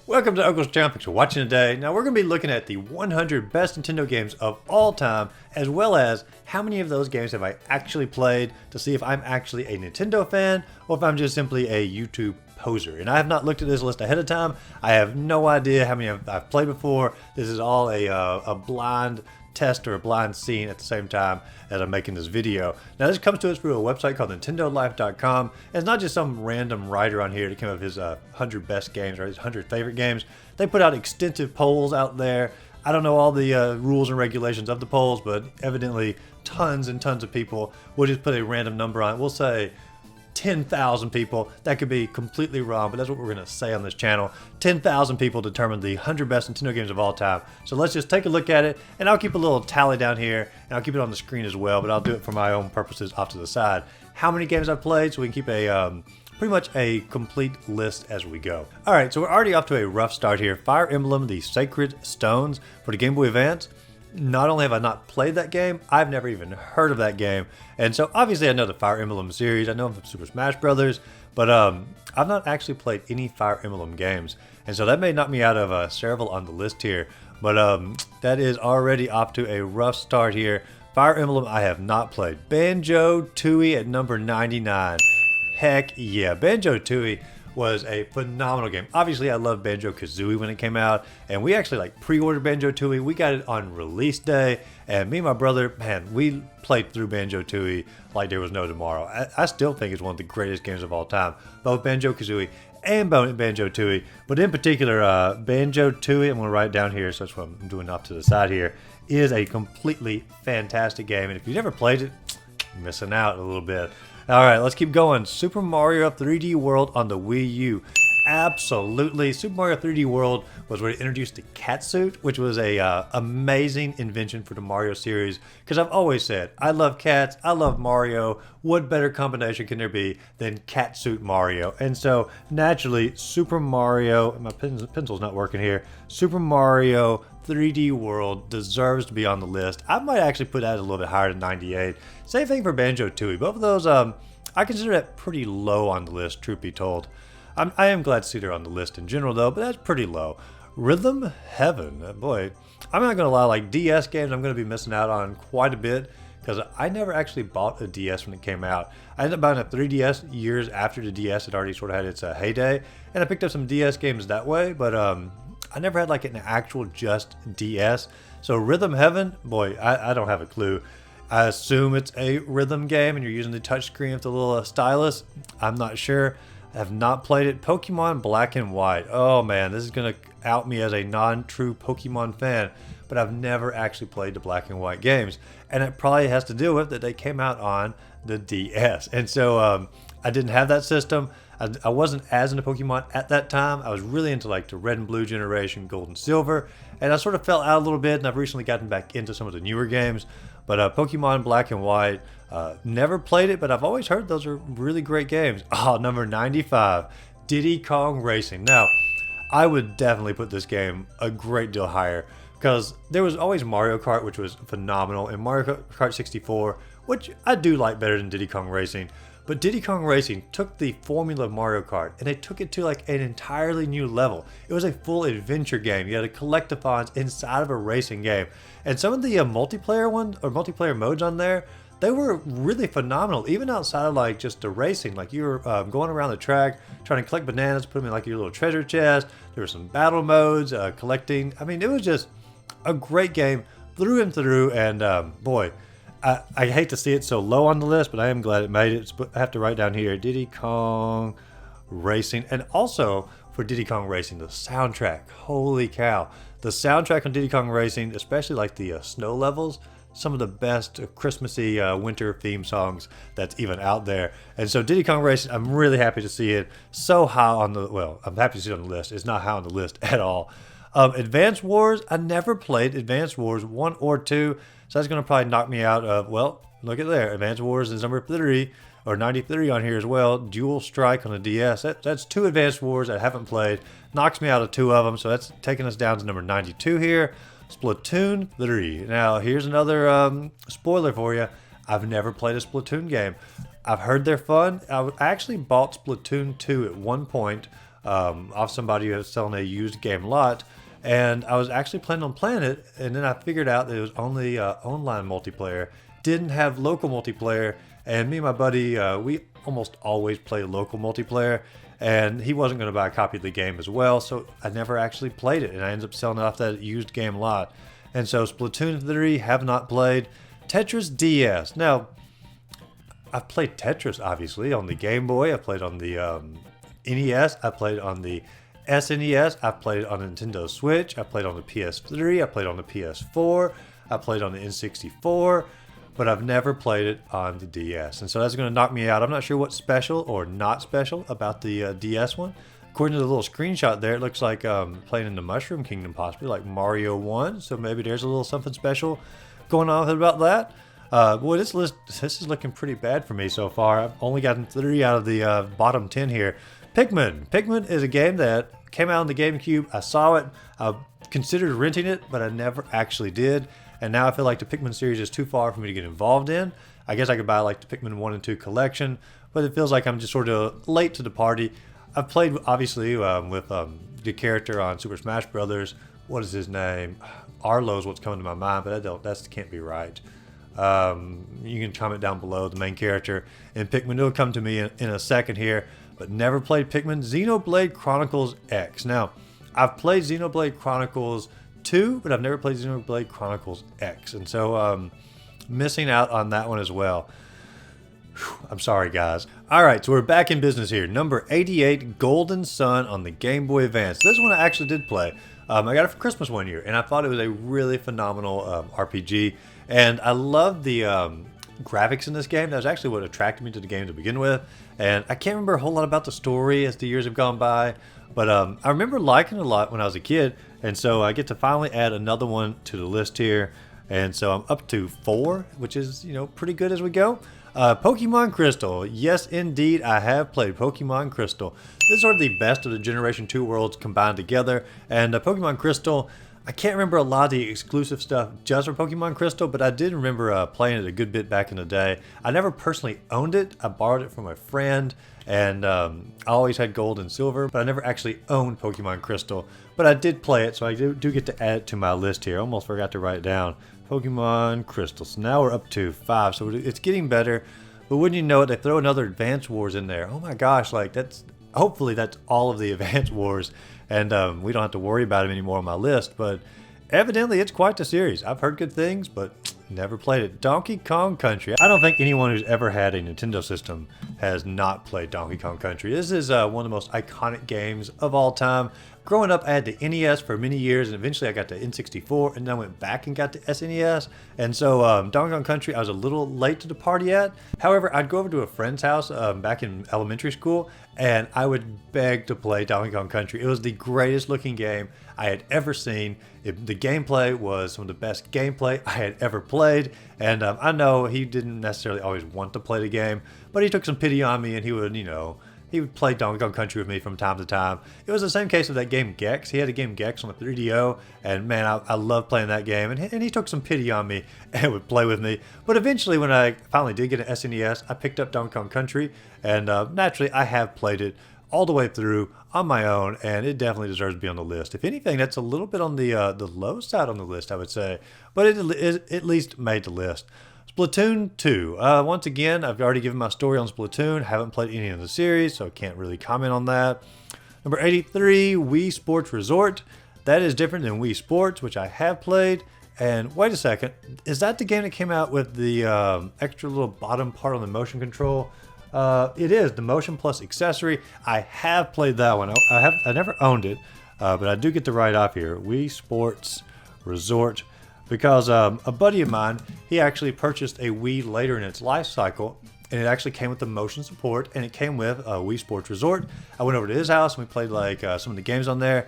Welcome to Uncle's Channel. Thanks for watching today. Now we're going to be looking at the 100 best Nintendo games of all time, as well as how many of those games have I actually played to see if I'm actually a Nintendo fan or if I'm just simply a YouTube poser. And I have not looked at this list ahead of time. I have no idea how many I've played before. This is all a blind test or a blind scene at the same time as I'm making this video. Now this comes to us through a website called NintendoLife.com. It's not just some random writer on here that came up with his 100 best games or his 100 favorite games. They put out extensive polls out there. I don't know all the rules and regulations of the polls, but evidently tons and tons of people will just put a random number on it. We'll say 10,000 people. That could be completely wrong, but that's what we're going to say on this channel. 10,000 people determined the 100 best Nintendo games of all time. So let's just take a look at it, and I'll keep a little tally down here, and I'll keep it on the screen as well, but I'll do it for my own purposes off to the side. How many games I've played, so we can keep a pretty much a complete list as we go. Alright, so we're already off to a rough start here. Fire Emblem, the Sacred Stones for the Game Boy Advance. Not only have I not played that game, I've never even heard of that game. And so obviously I know the Fire Emblem series, I know them from Super Smash Brothers, but I've not actually played any Fire Emblem games. And so that may knock me out of several on the list here. But that is already off to a rough start here. Fire Emblem I have not played. Banjo-Tooie at number 99. Heck yeah, Banjo-Tooie was a phenomenal game. Obviously, I loved Banjo-Kazooie when it came out, and we actually pre-ordered Banjo-Tooie. We got it on release day, and me and my brother, man, we played through Banjo-Tooie like there was no tomorrow. I still think it's one of the greatest games of all time, both Banjo-Kazooie and Banjo-Tooie, but in particular, Banjo-Tooie, I'm going to write it down here, so that's what I'm doing off to the side here, is a completely fantastic game, and if you've never played it, you're missing out a little bit. Alright, let's keep going. Super Mario 3D World on the Wii U. Absolutely. Super Mario 3D World was where it introduced the Catsuit, which was a amazing invention for the Mario series. Because I've always said, I love cats, I love Mario. What better combination can there be than Catsuit Mario? And so, naturally, Super Mario, my pencil's not working here, Super Mario 3D World deserves to be on the list. I might actually put that a little bit higher than 98. Same thing for Banjo-Tooie. Both of those, I consider that pretty low on the list, truth be told. I am glad to see they're on the list in general, though, but that's pretty low. Rhythm Heaven. Boy, I'm not going to lie, like DS games, I'm going to be missing out on quite a bit because I never actually bought a DS when it came out. I ended up buying a 3DS years after the DS had already sort of had its heyday, and I picked up some DS games that way, but I never had like an actual just DS. So Rhythm Heaven, boy, I don't have a clue. I assume it's a rhythm game and you're using the touchscreen with the little stylus. I'm not sure. I have not played it. Pokemon Black and White. Oh man, this is going to out me as a non-true Pokemon fan, but I've never actually played the Black and White games. And it probably has to do with that they came out on the DS. And so I didn't have that system. I wasn't as into Pokemon at that time. I was really into like the Red and Blue generation, Gold and Silver, and I sort of fell out a little bit, and I've recently gotten back into some of the newer games. But Pokemon Black and White, never played it, but I've always heard those are really great games. Oh, number 95, Diddy Kong Racing. Now, I would definitely put this game a great deal higher because there was always Mario Kart, which was phenomenal, and Mario Kart 64, which I do like better than Diddy Kong Racing. But Diddy Kong Racing took the formula of Mario Kart and they took it to like an entirely new level. It was a full adventure game. You had to collectathons inside of a racing game. And some of the multiplayer ones or multiplayer modes on there, they were really phenomenal. Even outside of like just the racing, like you were going around the track, trying to collect bananas, put them in like your little treasure chest. There were some battle modes, collecting. I mean, it was just a great game through and through. And boy, I hate to see it so low on the list, but I am glad it made it. I have to write down here, Diddy Kong Racing. And also, for Diddy Kong Racing, the soundtrack. Holy cow. The soundtrack on Diddy Kong Racing, especially like the snow levels, some of the best Christmassy winter theme songs that's even out there. And so Diddy Kong Racing, I'm really happy to see it so high on the, well, I'm happy to see it on the list. It's not high on the list at all. Advance Wars, I never played Advance Wars 1 or 2, so that's going to probably knock me out of, well, look at there. Advance Wars is number 3, or 93 on here as well. Dual Strike on the DS. That's 2 Advance Wars I haven't played. Knocks me out of 2 of them, so that's taking us down to number 92 here. Splatoon 3. Now, here's another spoiler for you. I've never played a Splatoon game. I've heard they're fun. I actually bought Splatoon 2 at one point off somebody who was selling a used game lot. And I was actually planning on playing it, and then I figured out that it was only online multiplayer, didn't have local multiplayer. And me and my buddy, we almost always play local multiplayer, and he wasn't going to buy a copy of the game as well, so I never actually played it, and I ended up selling it off that used game lot. And so Splatoon 3 have not played. Tetris DS. Now, I've played Tetris obviously on the Game Boy. I played on the NES. I played on the SNES. I played on the Nintendo Switch. I played on the PS3. I played on the PS4. I played on the N64. But I've never played it on the DS. And so that's going to knock me out. I'm not sure what's special or not special about the DS one. According to the little screenshot there, it looks like playing in the Mushroom Kingdom, possibly like Mario 1. So maybe there's a little something special going on about that. Boy, this is looking pretty bad for me so far. I've only gotten 3 out of the bottom 10 here. Pikmin. Pikmin is a game that came out on the Gamecube. I saw it. I considered renting it, but I never actually did. And now I feel like the Pikmin series is too far for me to get involved in. I guess I could buy like the Pikmin 1 and 2 collection, but it feels like I'm just sort of late to the party. I've played, obviously, with the character on Super Smash Brothers. What is his name? Arlo's what's coming to my mind, but that can't be right. You can comment down below the main character. And Pikmin will come to me in a second here, but never played Pikmin. Xenoblade Chronicles X. Now, I've played Xenoblade Chronicles 2, but I've never played Xenoblade Chronicles X. And so, missing out on that one as well. I'm sorry, guys. All right, so we're back in business here. Number 88, Golden Sun on the Game Boy Advance. This one I actually did play. I got it for Christmas one year, and I thought it was a really phenomenal RPG. And I love the graphics in this game. That was actually what attracted me to the game to begin with. And I can't remember a whole lot about the story as the years have gone by, but I remember liking it a lot when I was a kid. And so I get to finally add another one to the list here. And so I'm up to 4, which is, pretty good as we go. Pokemon Crystal. Yes, indeed, I have played Pokemon Crystal. This is sort of the best of the Generation 2 worlds combined together. And Pokemon Crystal, I can't remember a lot of the exclusive stuff just for Pokemon Crystal, but I did remember playing it a good bit back in the day. I never personally owned it. I borrowed it from a friend, and I always had gold and silver, but I never actually owned Pokemon Crystal. But I did play it, so I do get to add it to my list here. Almost forgot to write it down. Pokemon Crystal. So now we're up to 5, so it's getting better. But wouldn't you know it, they throw another Advance Wars in there. Oh my gosh, like hopefully that's all of the Advance Wars, and we don't have to worry about them anymore on my list. But evidently it's quite the series. I've heard good things, but never played it. Donkey Kong Country. I don't think anyone who's ever had a Nintendo system has not played Donkey Kong Country. This is one of the most iconic games of all time. Growing up, I had the NES for many years, and eventually I got the N64, and then I went back and got the SNES. And so Donkey Kong Country, I was a little late to the party at. However, I'd go over to a friend's house back in elementary school, and I would beg to play Donkey Kong Country. It was the greatest looking game I had ever seen. The gameplay was some of the best gameplay I had ever played. And I know he didn't necessarily always want to play the game, but he took some pity on me, and he would, he would play Donkey Kong Country with me from time to time. It was the same case with that game Gex. He had a game Gex on the 3DO, and man, I love playing that game. And he took some pity on me and would play with me. But eventually, when I finally did get an SNES, I picked up Donkey Kong Country, and naturally, I have played it all the way through on my own, and it definitely deserves to be on the list. If anything, that's a little bit on the low side on the list, I would say, but it at least made the list. Splatoon 2. Once again, I've already given my story on Splatoon. Haven't played any of the series, so I can't really comment on that. Number 83, Wii Sports Resort. That is different than Wii Sports, which I have played. And wait a second, is that the game that came out with the extra little bottom part on the motion control? It is the Motion Plus accessory. I have played that one. I never owned it, but I do get the right off here. Wii Sports Resort, because a buddy of mine, he actually purchased a Wii later in its life cycle, and it actually came with the motion support, and it came with Wii Sports Resort. I went over to his house and we played like some of the games on there.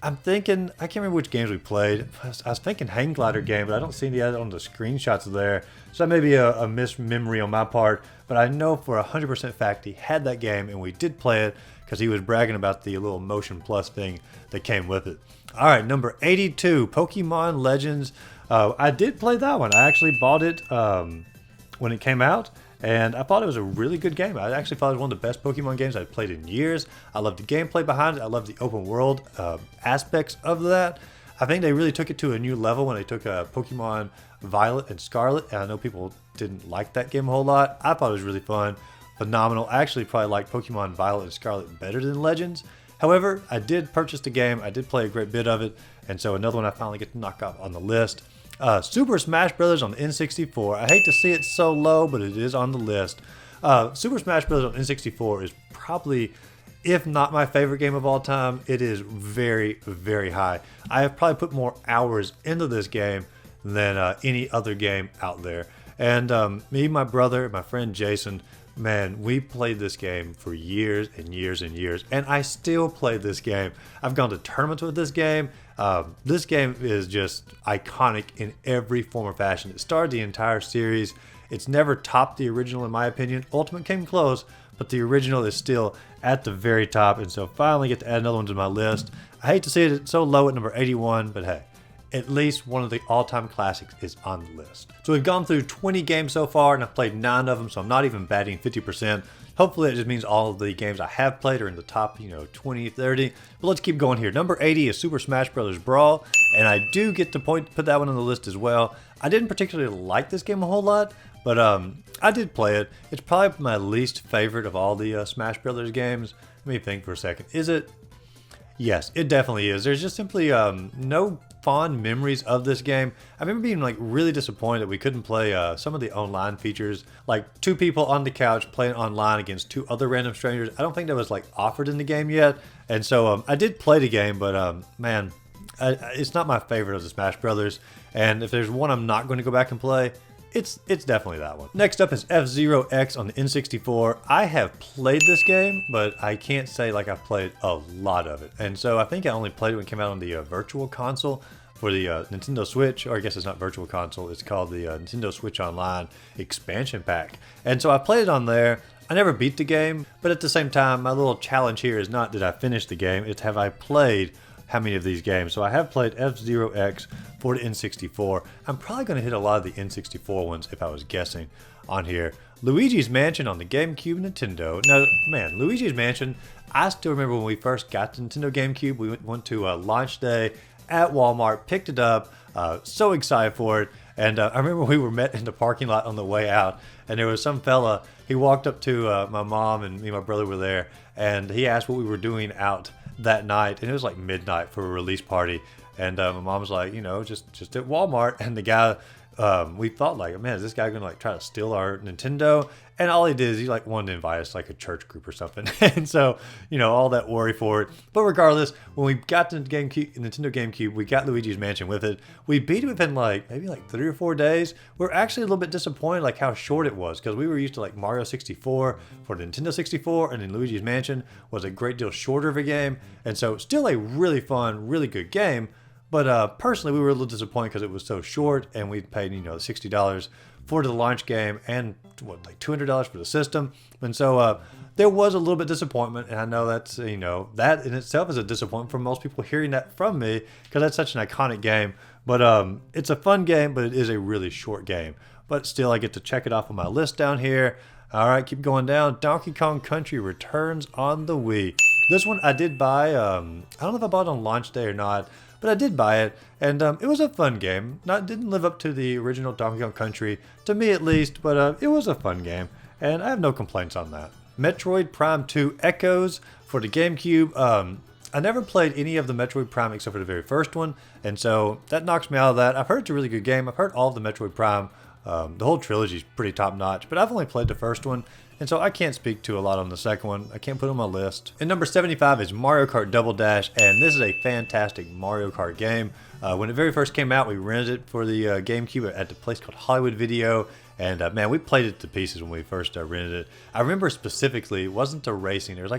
I'm thinking, I can't remember which games we played. I was thinking Hang Glider game, but I don't see any other on the screenshots there. So that may be a mismemory on my part, but I know for 100% fact he had that game, and we did play it because he was bragging about the little Motion Plus thing that came with it. All right, number 82, Pokemon Legends. I did play that one. I actually bought it when it came out, and I thought it was a really good game. I actually thought it was one of the best Pokemon games I've played in years. I loved the gameplay behind it. I loved the open world aspects of that. I think they really took it to a new level when they took Pokemon Violet and Scarlet, and I know people didn't like that game a whole lot. I thought it was really fun, phenomenal. I actually probably liked Pokemon Violet and Scarlet better than Legends. However, I did purchase the game. I did play a great bit of it, and so another one I finally get to knock off on the list. Super Smash Bros. On the N64. I hate to see it so low, but it is on the list. Super Smash Bros. On N64 is probably, if not my favorite game of all time, it is very, very high. I have probably put more hours into this game than any other game out there. And me, my brother, my friend Jason, man, we played this game for years and years and years, and I still play this game. I've gone to tournaments with this game. This game is just iconic in every form or fashion. It started the entire series. It's never topped the original, in my opinion. Ultimate came close, but the original is still at the very top, and so finally get to add another one to my list. I hate to see it so low at number 81, but hey, at least one of the all-time classics is on the list. So we've gone through 20 games so far, and I've played 9 of them, so I'm not even batting 50%. Hopefully it just means all of the games I have played are in the top, 20, 30. But let's keep going here. Number 80 is Super Smash Bros. Brawl, and I do get to put that one on the list as well. I didn't particularly like this game a whole lot, but I did play it. It's probably my least favorite of all the Smash Brothers games. Let me think for a second. Is it? Yes, it definitely is. There's just simply no fond memories of this game. I remember being really disappointed that we couldn't play some of the online features, like 2 people on the couch playing online against 2 other random strangers. I don't think that was offered in the game yet, and so I did play the game, but man, it's not my favorite of the Smash Brothers. And if there's one I'm not going to go back and play, it's definitely that one. Next up is F-Zero X on the N64. I have played this game, but I can't say I've played a lot of it. And so I think I only played it when it came out on the Virtual Console for the Nintendo Switch, or I guess it's not Virtual Console, it's called the Nintendo Switch Online Expansion Pack. And so I played it on there. I never beat the game, but at the same time, my little challenge here is not did I finish the game, it's have I played how many of these games. So I have played F-Zero X for the N64. I'm probably going to hit a lot of the N64 ones if I was guessing on here. Luigi's Mansion on the Gamecube Nintendo. Now, man, Luigi's Mansion, I still remember when we first got the Nintendo Gamecube, we went to launch day at Walmart, picked it up, so excited for it. And I remember we were met in the parking lot on the way out, and there was some fella, he walked up to my mom, and me and my brother were there, and he asked what we were doing out that night, and it was midnight for a release party, and my mom was like, just at Walmart, and the guy, we thought man, is this guy gonna try to steal our Nintendo? And all he did is he wanted to invite us a church group or something. And so, all that worry for it. But regardless, when we got the Nintendo GameCube, we got Luigi's Mansion with it. We beat it within maybe 3 or 4 days. We're actually a little bit disappointed how short it was, because we were used to Mario 64 for the Nintendo 64, and then Luigi's Mansion was a great deal shorter of a game. And so still a really fun, really good game. But personally, we were a little disappointed because it was so short, and we paid $60 for the launch game and $200 for the system. And so there was a little bit of disappointment, and I know that's that in itself is a disappointment for most people hearing that from me, because that's such an iconic game. But it's a fun game, but it is a really short game. But still, I get to check it off on my list down here. All right, keep going down. Donkey Kong Country returns on the Wii. This one I did buy. I don't know if I bought it on launch day or not, but I did buy it, and it was a fun game. Didn't live up to the original Donkey Kong Country, to me at least, but it was a fun game, and I have no complaints on that. Metroid Prime 2 Echoes for the GameCube. I never played any of the Metroid Prime except for the very first one, and so that knocks me out of that. I've heard it's a really good game. I've heard all of the Metroid Prime. The whole trilogy is pretty top-notch, but I've only played the first one, and so I can't speak to a lot on the second one. I can't put it on my list. And number 75 is Mario Kart Double Dash, and this is a fantastic Mario Kart game. When it very first came out, we rented it for the GameCube at the place called Hollywood Video, and man, we played it to pieces when we first rented it. I remember specifically, it wasn't the racing. There was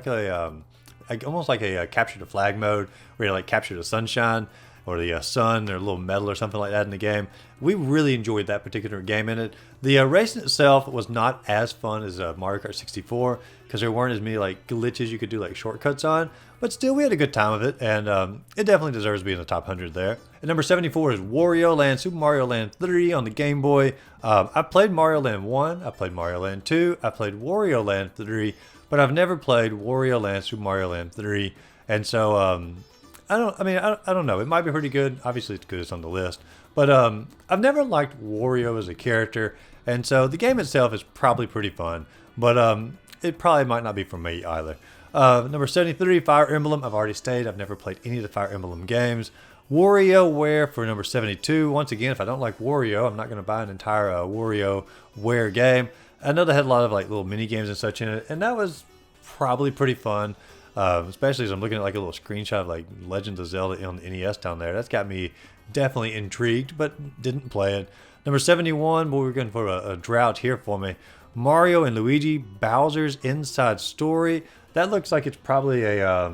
almost like a capture the flag mode where you capture the sunshine. or the sun, or a little medal or something like that in the game. We really enjoyed that particular game in it. The racing itself was not as fun as Mario Kart 64 because there weren't as many like glitches you could do like shortcuts on, but still we had a good time of it, and it definitely deserves to be in the top 100 there. At number 74 is Wario Land, Super Mario Land 3 on the Game Boy. I played Mario Land 1, I played Mario Land 2, I played Wario Land 3, but I've never played Wario Land, Super Mario Land 3, and so I don't know. It might be pretty good. Obviously, it's good. It's on the list. But I've never liked Wario as a character, and so the game itself is probably pretty fun. But it probably might not be for me either. Number 73, Fire Emblem. I've already stated I've never played any of the Fire Emblem games. WarioWare for number 72. Once again, if I don't like Wario, I'm not going to buy an entire WarioWare game. I know they had a lot of like little mini games and such in it, and that was probably pretty fun. Especially as I'm looking at like a little screenshot of like Legend of Zelda on the NES down there. That's got me definitely intrigued, but didn't play it. Number 71, boy, we're going for a drought here for me. Mario and Luigi Bowser's Inside Story. That looks like it's probably a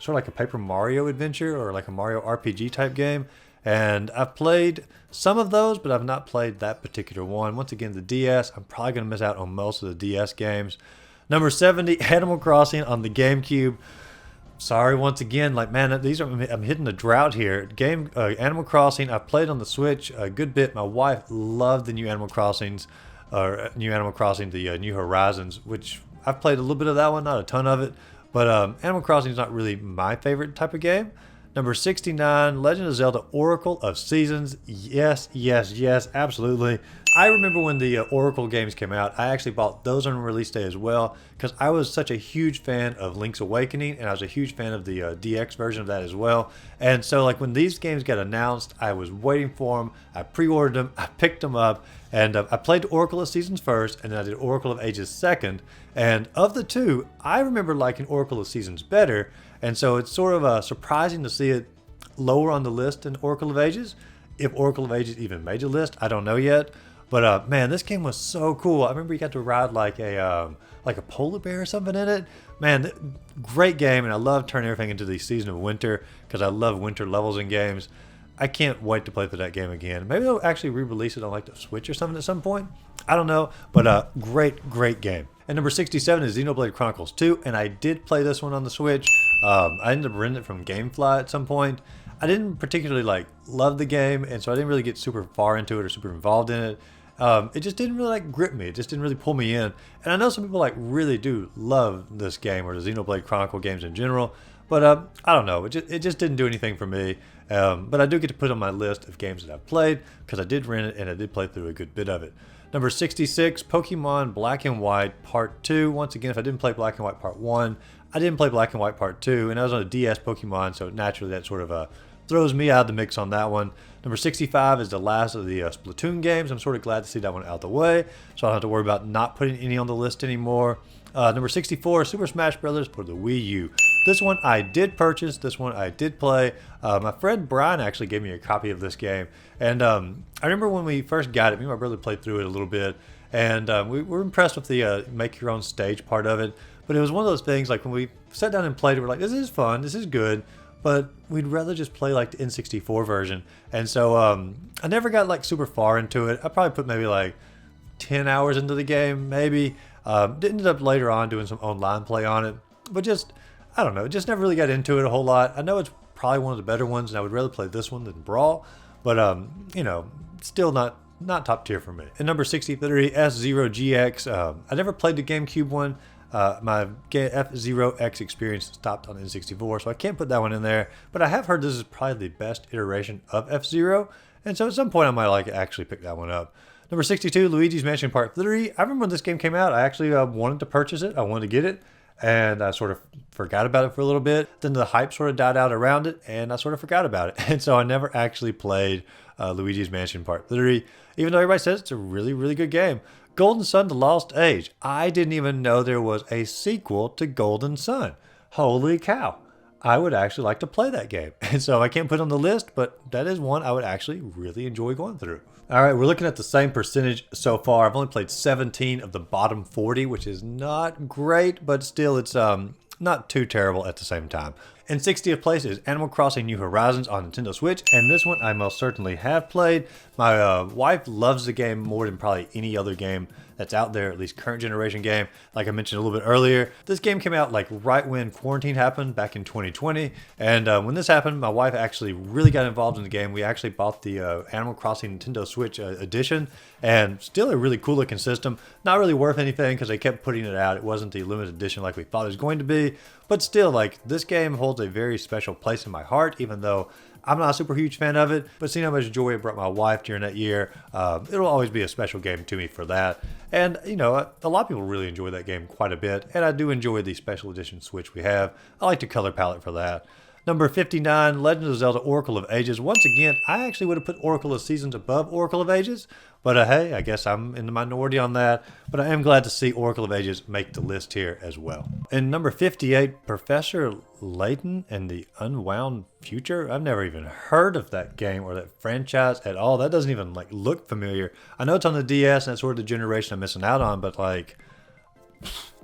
sort of like a Paper Mario adventure or like a Mario RPG type game. And I've played some of those, but I've not played that particular one. Once again, the DS, I'm probably going to miss out on most of the DS games. Number 70, Animal Crossing on the Gamecube. Sorry, once again, like man, I'm hitting a drought here. Animal Crossing, I played on the Switch a good bit. My wife loved the new Animal Crossings, the New Horizons, which I've played a little bit of that one, not a ton of it. But Animal Crossing is not really my favorite type of game. Number 69, Legend of Zelda Oracle of Seasons. Yes, yes, yes, absolutely. I remember when the Oracle games came out, I actually bought those on release day as well because I was such a huge fan of Link's Awakening, and I was a huge fan of the DX version of that as well. And so like when these games got announced, I was waiting for them. I pre-ordered them, I picked them up, and I played Oracle of Seasons first, and then I did Oracle of Ages second. And of the two, I remember liking Oracle of Seasons better, and so it's sort of surprising to see it lower on the list than Oracle of Ages. If Oracle of Ages even made the list, I don't know yet. But man, this game was so cool. I remember you got to ride like a polar bear or something in it. Man, great game, and I love turning everything into the season of winter because I love winter levels in games. I can't wait to play through that game again. Maybe they'll actually re-release it on like the Switch or something at some point. I don't know, but great game. And number 67 is Xenoblade Chronicles 2, and I did play this one on the Switch. I ended up renting it from GameFly at some point. I didn't particularly love the game, and so I didn't really get super far into it or super involved in it. It just didn't really grip me. It just didn't really pull me in. And I know some people really do love this game or the Xenoblade Chronicle games in general, but I don't know. It just didn't do anything for me. But I do get to put it on my list of games that I've played because I did rent it and I did play through a good bit of it. Number 66, Pokemon Black and White Part 2. Once again, if I didn't play Black and White Part 1, I didn't play Black and White Part 2, and I was on a DS Pokemon, so naturally that sort of throws me out of the mix on that one. Number 65 is the last of the Splatoon games. I'm sort of glad to see that one out the way, so I don't have to worry about not putting any on the list anymore. Number 64, Super Smash Bros. For the Wii U. This one I did purchase. This one I did play. My friend Brian actually gave me a copy of this game. And I remember when we first got it, me and my brother played through it a little bit. And we were impressed with the make your own stage part of it. But it was one of those things, like when we sat down and played it, we're like, this is fun, this is good. But we'd rather just play the N64 version. And so I never got super far into it. I probably put maybe 10 hours into the game, maybe. Ended up later on doing some online play on it. But just, I don't know, just never really got into it a whole lot. I know it's probably one of the better ones, and I would rather play this one than Brawl. But, still not top tier for me. And number 63, F-Zero GX. I never played the GameCube one. My F-Zero X experience stopped on N64, so I can't put that one in there. But I have heard this is probably the best iteration of F-Zero, and so at some point I might actually pick that one up. Number 62, Luigi's Mansion Part 3. I remember when this game came out, I actually wanted to purchase it. I wanted to get it, and I sort of forgot about it for a little bit. Then the hype sort of died out around it, and I sort of forgot about it. And so I never actually played Luigi's Mansion Part 3, even though everybody says it's a really, really good game. Golden Sun: The Lost Age. I didn't even know there was a sequel to Golden Sun. Holy cow. I would actually like to play that game. And so I can't put it on the list, but that is one I would actually really enjoy going through. All right, we're looking at the same percentage so far. I've only played 17 of the bottom 40, which is not great, but still it's not too terrible at the same time. In 60th place is Animal Crossing New Horizons on Nintendo Switch, and this one I most certainly have played. My wife loves the game more than probably any other game that's out there, at least current generation game. Like I mentioned a little bit earlier, this game came out like right when quarantine happened back in 2020, and when this happened, my wife actually really got involved in the game. We actually bought the Animal Crossing Nintendo Switch edition, and still a really cool looking system. Not really worth anything because they kept putting it out. It wasn't the limited edition like we thought it was going to be, but still, like, this game holds a very special place in my heart, even though I'm not a super huge fan of it, but seeing how much joy it brought my wife during that year, it'll always be a special game to me for that. And, you know, a lot of people really enjoy that game quite a bit, and I do enjoy the special edition Switch we have. I like the color palette for that. Number 59, Legend of Zelda Oracle of Ages. Once again, I actually would have put Oracle of Seasons above Oracle of Ages, but hey, I guess I'm in the minority on that. But I am glad to see Oracle of Ages make the list here as well. And number 58, Professor Layton and the Unwound Future. I've never even heard of that game or that franchise at all. That doesn't even like look familiar. I know it's on the DS and that's sort of the generation I'm missing out on, but like,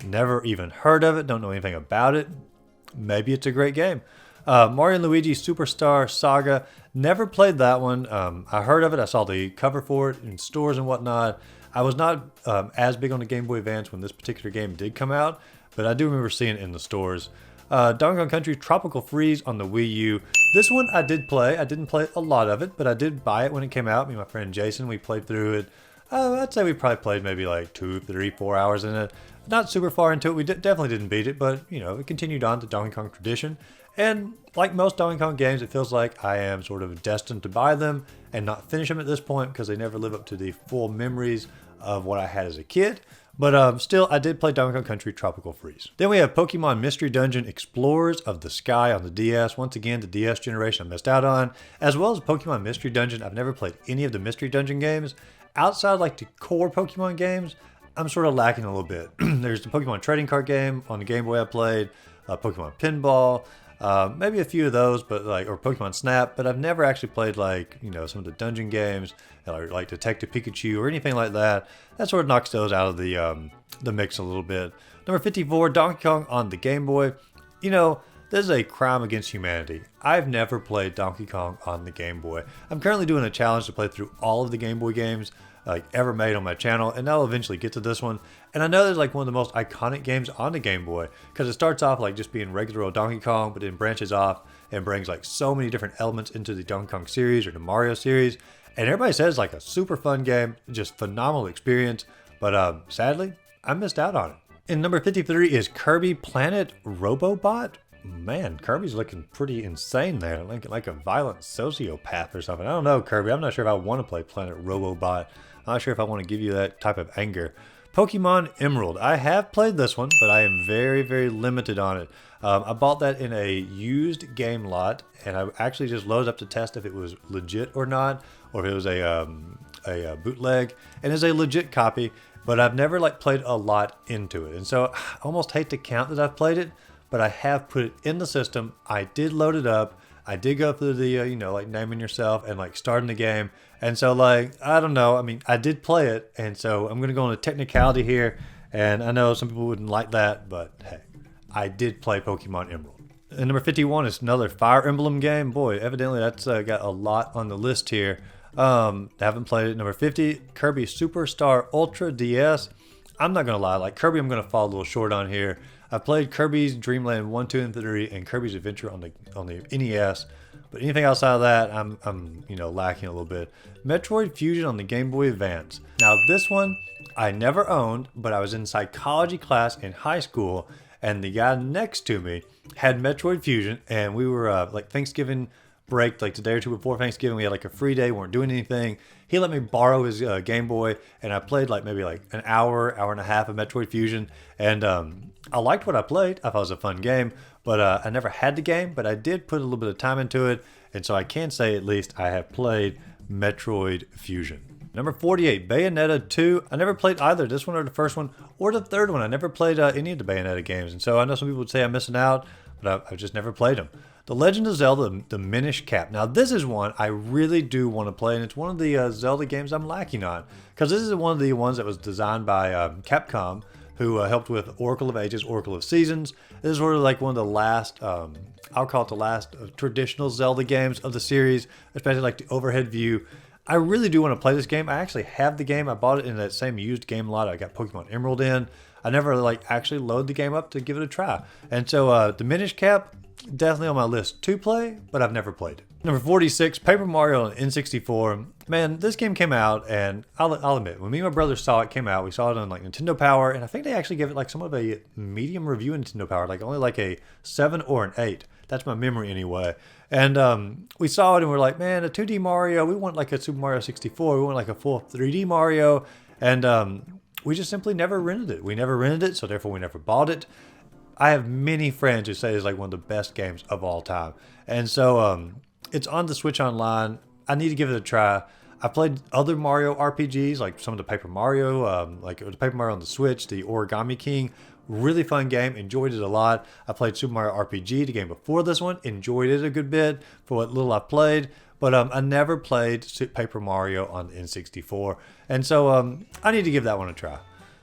never even heard of it. Don't know anything about it. Maybe it's a great game. Mario & Luigi Superstar Saga. Never played that one. I heard of it. I saw the cover for it in stores and whatnot. I was not as big on the Game Boy Advance when this particular game did come out, but I do remember seeing it in the stores. Donkey Kong Country Tropical Freeze on the Wii U. This one I did play. I didn't play a lot of it, but I did buy it when it came out. Me and my friend Jason, we played through it. I'd say we probably played maybe like 2, 3, 4 hours in it. Not super far into it. We definitely didn't beat it, but you know, it continued on the Donkey Kong tradition. And like most Donkey Kong games, it feels like I am sort of destined to buy them and not finish them at this point because they never live up to the full memories of what I had as a kid. But still, I did play Donkey Kong Country Tropical Freeze. Then we have Pokemon Mystery Dungeon Explorers of the Sky on the DS. Once again, the DS generation I missed out on, as well as Pokemon Mystery Dungeon. I've never played any of the Mystery Dungeon games. Outside like the core Pokemon games, I'm sort of lacking a little bit. There's the Pokemon Trading Card game on the Game Boy I played, Pokemon Pinball, maybe a few of those, but like, or Pokemon Snap, but I've never actually played like, you know, some of the dungeon games, or like Detective Pikachu or anything like that. That sort of knocks those out of the mix a little bit. Number 54, Donkey Kong on the Game Boy. You know, this is a crime against humanity. I've never played Donkey Kong on the Game Boy. I'm currently doing a challenge to play through all of the Game Boy games like ever made on my channel, and I'll eventually get to this one. And I know there's like one of the most iconic games on the Game Boy because it starts off like just being regular old Donkey Kong, but then branches off and brings like so many different elements into the Donkey Kong series or the Mario series. And everybody says like a super fun game, just phenomenal experience. But sadly, I missed out on it. And number 53 is Kirby Planet Robobot. Man, Kirby's looking pretty insane there, like a violent sociopath or something. I don't know, Kirby. I'm not sure if I want to play Planet Robobot. I'm not sure if I want to give you that type of anger. Pokemon Emerald. I have played this one, but I am very, very limited on it. I bought that in a used game lot, and I actually just loaded up to test if it was legit or not, or if it was a bootleg. And it's a legit copy, but I've never like played a lot into it. And so I almost hate to count that I've played it, but I have put it in the system. I did load it up. I did go through the, you know, like naming yourself and like starting the game. And so like, I don't know. I mean, I did play it. And so I'm going to go on a technicality here. And I know some people wouldn't like that, but hey, I did play Pokemon Emerald. And number 51 is another Fire Emblem game. Boy, evidently that's got a lot on the list here. Haven't played it. Number 50, Kirby Superstar Ultra DS. I'm not going to lie. Like Kirby, I'm going to fall a little short on here. I played Kirby's Dream Land 1, 2, and 3, and Kirby's Adventure on the NES. But anything outside of that, I'm you know, lacking a little bit. Metroid Fusion on the Game Boy Advance. Now this one I never owned, but I was in psychology class in high school, and the guy next to me had Metroid Fusion, and we were like Thanksgiving break, like the day or two before Thanksgiving, we had like a free day, weren't doing anything. He let me borrow his Game Boy, and I played like maybe like an hour and a half of Metroid Fusion, and I liked what I played. I thought it was a fun game, but I never had the game, but I did put a little bit of time into it, and so I can say at least I have played Metroid Fusion. Number 48, Bayonetta 2. I never played either this one or the first one or the third one. I never played any of the Bayonetta games, and so I know some people would say I'm missing out, but I've just never played them. The Legend of Zelda, the Minish Cap. Now this is one I really do want to play, and it's one of the Zelda games I'm lacking on, because this is one of the ones that was designed by Capcom, who helped with Oracle of Ages, Oracle of Seasons. This is sort of like one of the last, I'll call it the last traditional Zelda games of the series, especially like the overhead view. I really do want to play this game. I actually have the game. I bought it in that same used game lot I got Pokemon Emerald in. I never like actually load the game up to give it a try. And so the Minish Cap, definitely on my list to play, but I've never played it. Number 46, Paper Mario on N64. Man, this game came out, and I'll admit, when me and my brother saw it came out, we saw it on like Nintendo Power, and I think they actually gave it like somewhat of a medium review in Nintendo Power, like only like a 7 or an 8. That's my memory anyway. And we saw it and we're like, man, a 2D Mario, we want like a Super Mario 64, we want like a full 3D Mario, and we just simply never rented it. We never rented it, so therefore we never bought it. I have many friends who say it's like one of the best games of all time. And so it's on the Switch Online. I need to give it a try. I played other Mario RPGs, like some of the Paper Mario, like the Paper Mario on the Switch, the Origami King. Really fun game, enjoyed it a lot. I played Super Mario RPG, the game before this one, enjoyed it a good bit for what little I played. But I never played Paper Mario on the N64. And so I need to give that one a try.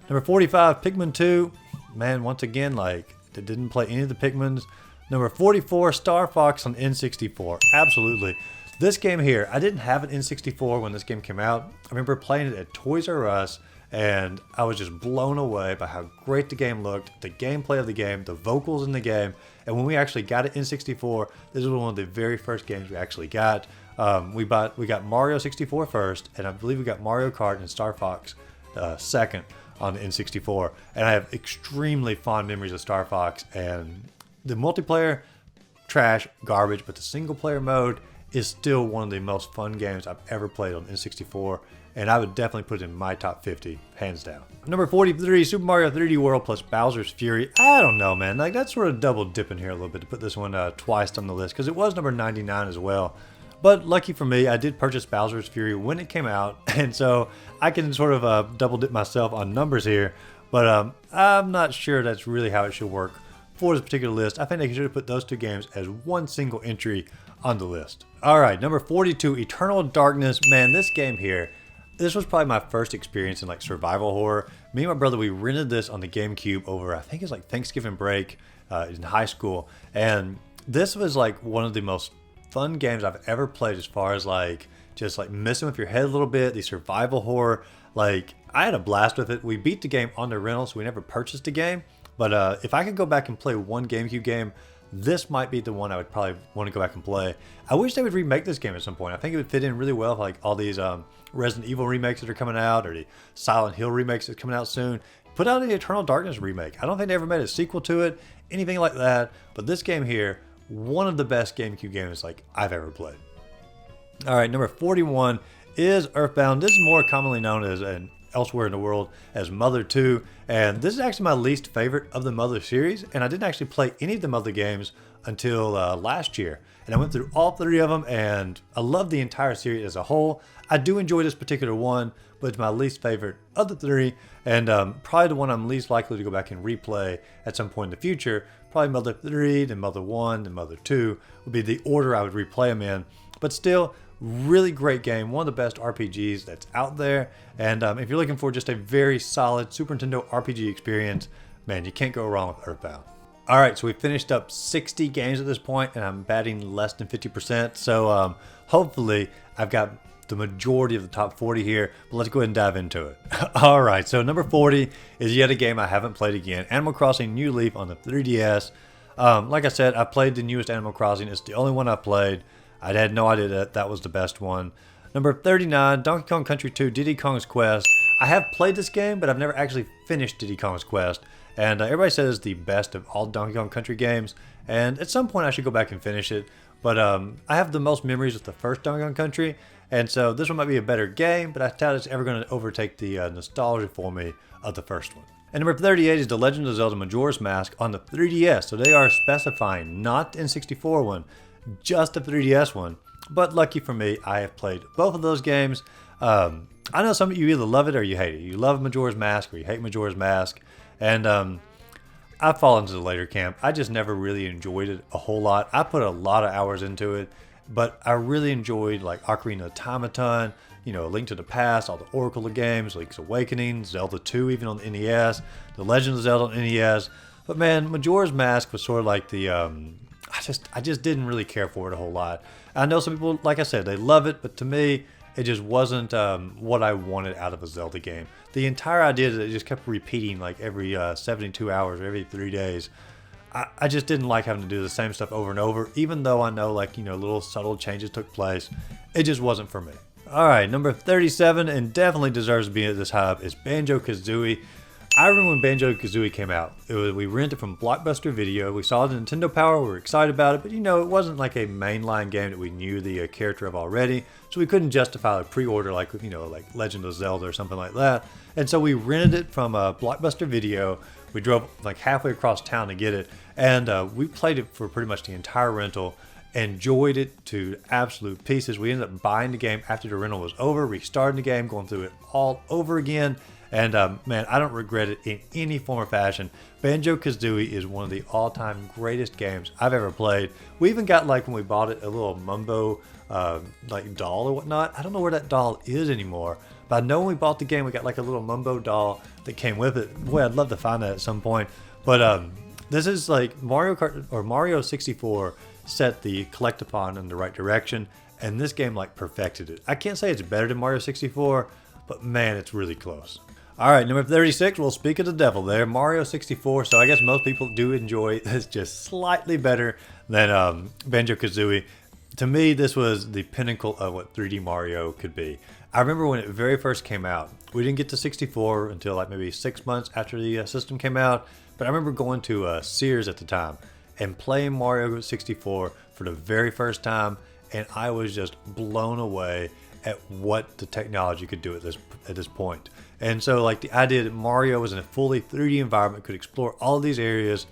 Number 45, Pikmin 2. Man, once again, like, I didn't play any of the Pikmins. Number 44, Star Fox on N64. Absolutely. This game here, I didn't have an N64 when this game came out. I remember playing it at Toys R Us, and I was just blown away by how great the game looked, the gameplay of the game, the vocals in the game. And when we actually got it in N64, this was one of the very first games we actually got. We got Mario 64 first, and I believe we got Mario Kart and Star Fox second on the N64. And I have extremely fond memories of Star Fox, and the multiplayer, trash, garbage, but the single player mode is still one of the most fun games I've ever played on N64, and I would definitely put it in my top 50, hands down. Number 43, Super Mario 3D World plus Bowser's Fury. I don't know, man. Like, that's sort of double dipping here a little bit to put this one twice on the list, because it was number 99 as well. But lucky for me, I did purchase Bowser's Fury when it came out, and so I can sort of double dip myself on numbers here, but I'm not sure that's really how it should work for this particular list. I think they should have put those two games as one single entry on the list. All right, number 42, Eternal Darkness. Man, this game here, this was probably my first experience in like survival horror. Me and my brother, we rented this on the GameCube over, I think it's like Thanksgiving break in high school. And this was like one of the most fun games I've ever played, as far as like just like messing with your head a little bit, the survival horror. Like, I had a blast with it. We beat the game on the rental, so we never purchased the game. But if I could go back and play one GameCube game, this might be the one I would probably want to go back and play. I wish they would remake this game at some point. I think it would fit in really well with like all these Resident Evil remakes that are coming out, or the Silent Hill remakes that's coming out soon. Put out an Eternal Darkness remake. I don't think they ever made a sequel to it, anything like that. But this game here, one of the best GameCube games like I've ever played. All right, number 41 is Earthbound. This is more commonly known as elsewhere in the world as Mother 2, and this is actually my least favorite of the Mother series, and I didn't actually play any of the Mother games until last year, and I went through all 3 of them, and I love the entire series as a whole. I do enjoy this particular one, but it's my least favorite of the 3, and probably the one I'm least likely to go back and replay at some point in the future. Probably Mother 3, then Mother 1, then Mother 2 would be the order I would replay them in, but still, really great game, one of the best RPGs that's out there. And if you're looking for just a very solid Super Nintendo RPG experience, man, you can't go wrong with Earthbound. All right, so we finished up 60 games at this point, and I'm batting less than 50%. So hopefully I've got the majority of the top 40 here, but let's go ahead and dive into it. All right, so number 40 is yet a game I haven't played again, Animal Crossing New Leaf on the 3DS. Like I said, I played the newest Animal Crossing. It's the only one I played. I had no idea that that was the best one. Number 39, Donkey Kong Country 2 Diddy Kong's Quest. I have played this game, but I've never actually finished Diddy Kong's Quest. And everybody says it's the best of all Donkey Kong Country games. And at some point I should go back and finish it. But I have the most memories with the first Donkey Kong Country. And so this one might be a better game, but I doubt it's ever going to overtake the nostalgia for me of the first one. And number 38 is The Legend of Zelda Majora's Mask on the 3DS. So they are specifying not the N64 one, just the 3DS one. But lucky for me, I have played both of those games. I know some of you either love it or you hate it. You love Majora's Mask or you hate Majora's Mask. And I've fallen to the later camp. I just never really enjoyed it a whole lot. I put a lot of hours into it. but I really enjoyed like Ocarina of Time a ton, you know, Link to the Past, all the Oracle games, Link's Awakening, Zelda 2 even on the NES, The Legend of Zelda on NES. But man, Majora's Mask was sort of like the, I just didn't really care for it a whole lot. I know some people, like I said, they love it, but to me, it just wasn't what I wanted out of a Zelda game. The entire idea that it just kept repeating like every 72 hours or every 3 days, I just didn't like having to do the same stuff over and over, even though I know like, you know, little subtle changes took place. It just wasn't for me. All right, number 37, and definitely deserves to be at this hub, is Banjo-Kazooie. I remember when Banjo-Kazooie came out. We rented it from Blockbuster Video. We saw it in Nintendo Power. We were excited about it, but you know, it wasn't like a mainline game that we knew the character of already, so we couldn't justify a pre-order like, you know, like Legend of Zelda or something like that. And so we rented it from Blockbuster Video. We drove like halfway across town to get it, and we played it for pretty much the entire rental. Enjoyed it to absolute pieces. We ended up buying the game after the rental was over, restarting the game, going through it all over again. And man, I don't regret it in any form or fashion. Banjo-Kazooie is one of the all-time greatest games I've ever played. We even got, like, when we bought it, a little Mumbo like doll or whatnot. I don't know where that doll is anymore, but I know when we bought the game, we got like a little Mumbo doll that came with it. Boy, I'd love to find that at some point. But this is like Mario Kart or Mario 64 set the collectathon in the right direction, and this game like perfected it. I can't say it's better than Mario 64, but man, it's really close. All right, number 36, we'll speak of the devil there, Mario 64. So I guess most people do enjoy this just slightly better than Banjo-Kazooie. To me, this was the pinnacle of what 3D Mario could be. I remember when it very first came out. We didn't get to 64 until like maybe 6 months after the system came out, but I remember going to Sears at the time and playing Mario 64 for the very first time, and I was just blown away at what the technology could do at this point. And so like the idea that Mario was in a fully 3D environment, could explore all of these areas,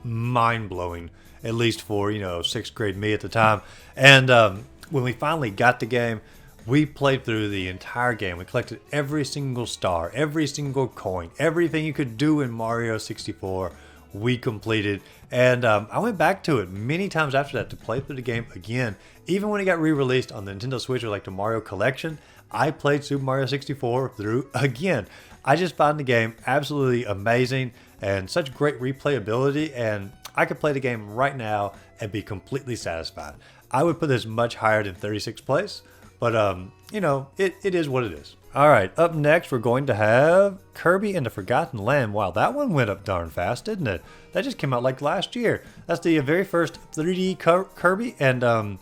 mind-blowing, at least for, you know, 6th grade me at the time. And when we finally got the game, we played through the entire game. We collected every single star, every single coin, everything you could do in Mario 64, we completed. And I went back to it many times after that to play through the game again. Even when it got re-released on the Nintendo Switch or like the Mario Collection, I played Super Mario 64 through again. I just found the game absolutely amazing and such great replayability, and I could play the game right now and be completely satisfied. I would put this much higher than 36th place, but you know, it is what it is. All right, up next we're going to have Kirby and the Forgotten Land. Wow, that one went up darn fast, didn't it? That just came out like last year. That's the very first 3D Kirby, and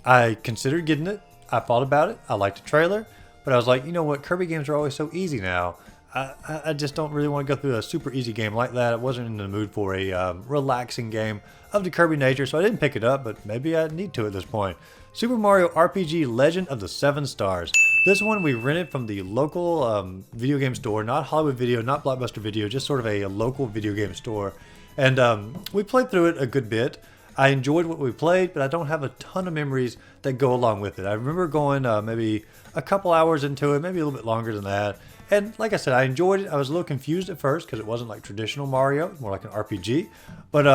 I considered getting it. I thought about it. I liked the trailer, but I was like, you know what? Kirby games are always so easy now. I just don't really want to go through a super easy game like that. I wasn't in the mood for a relaxing game of the Kirby nature, so I didn't pick it up, but maybe I need to at this point. Super Mario RPG Legend of the Seven Stars. This one we rented from the local video game store, not Hollywood Video, not Blockbuster Video, just sort of a local video game store. And we played through it a good bit. I enjoyed what we played, but I don't have a ton of memories that go along with it. I remember going maybe a couple hours into it, maybe a little bit longer than that. And like I said, I enjoyed it. I was a little confused at first because it wasn't like traditional Mario, more like an RPG. But,